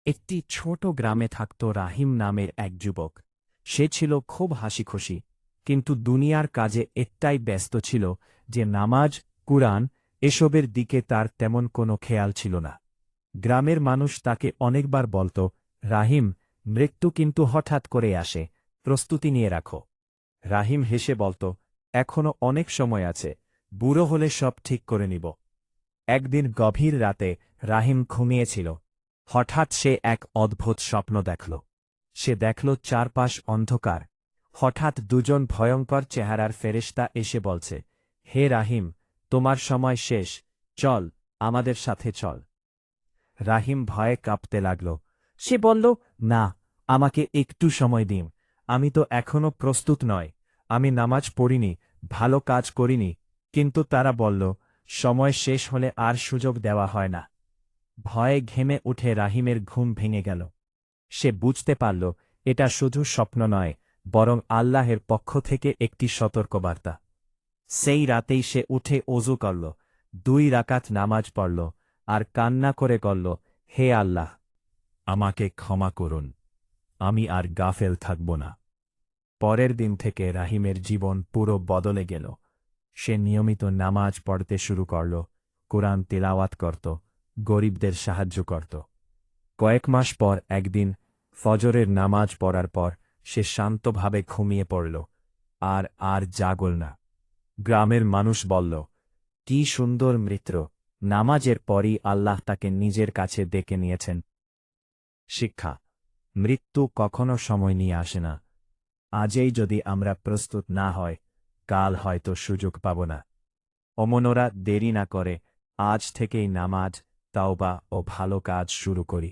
একটি ছোট গ্রামে থাকত রাহিম নামের এক যুবক। সে ছিল খুব হাসিখুশি, কিন্তু দুনিয়ার কাজে এতটাই ব্যস্ত ছিল যে নামাজ, কুরআন এসবের দিকে তার তেমন কোনো খেয়াল ছিল না। গ্রামের মানুষ তাকে অনেকবার বলত, রাহিম, মৃত্যু কিন্তু হঠাৎ করে আসে, প্রস্তুতি নিয়ে রাখো। রাহিম হেসে বলত, এখনো অনেক সময় আছে, বুড়ো হলে সব ঠিক করে নিব। একদিন গভীর রাতে রাহিম ঘুমিয়েছিল। হঠাৎ সে এক অদ্ভুত স্বপ্ন দেখল। সে দেখল চারপাশ অন্ধকার। হঠাৎ দুজন ভয়ঙ্কর চেহারার ফেরেশতা এসে বলছে, হে রাহিম, তোমার সময় শেষ, চল, আমাদের সাথে চল। রাহিম ভয়ে কাঁপতে লাগল। সে বলল, না, আমাকে একটু সময় দিন, আমি তো এখনো প্রস্তুত নয়, আমি নামাজ পড়িনি, ভালো কাজ করিনি। কিন্তু তারা বলল, সময় শেষ হলে আর সুযোগ দেওয়া হয় না। ভয়ে ঘেমে উঠে রাহিমের ঘুম ভেঙে গেল। সে বুঝতে পারল এটা শুধু স্বপ্ন নয়, বরং আল্লাহের পক্ষ থেকে একটি সতর্কবার্তা। সেই রাতেই সে উঠে অজু করল, 2 রাকাত নামাজ পড়ল, আর কান্না করে বলল, হে আল্লাহ, আমাকে ক্ষমা করুন, আমি আর গাফেল থাকব না। পরের দিন থেকে রাহিমের জীবন পুরো বদলে গেল। সে নিয়মিত নামাজ পড়তে শুরু করল, কোরআন তিলাওয়াত করত, গরিবদের সাহায্য করত। কয়েক মাস পর একদিন ফজরের নামাজ পড়ার পর সে শান্তভাবে ঘুমিয়ে পড়ল, আর আর জাগল না। গ্রামের মানুষ বলল, কি সুন্দর মৃত্যু! নামাজের পরই আল্লাহ তাকে নিজের কাছে ডেকে নিয়েছেন। শিক্ষা: মৃত্যু কখনো সময় নিয়ে আসে না। আজই যদি আমরা প্রস্তুত না হয়, কাল হয়তো সুযোগ পাব না। অমনোরা দেরি না করে আজ থেকেই নামাজ, তাওবা ও ভালো কাজ শুরু করি।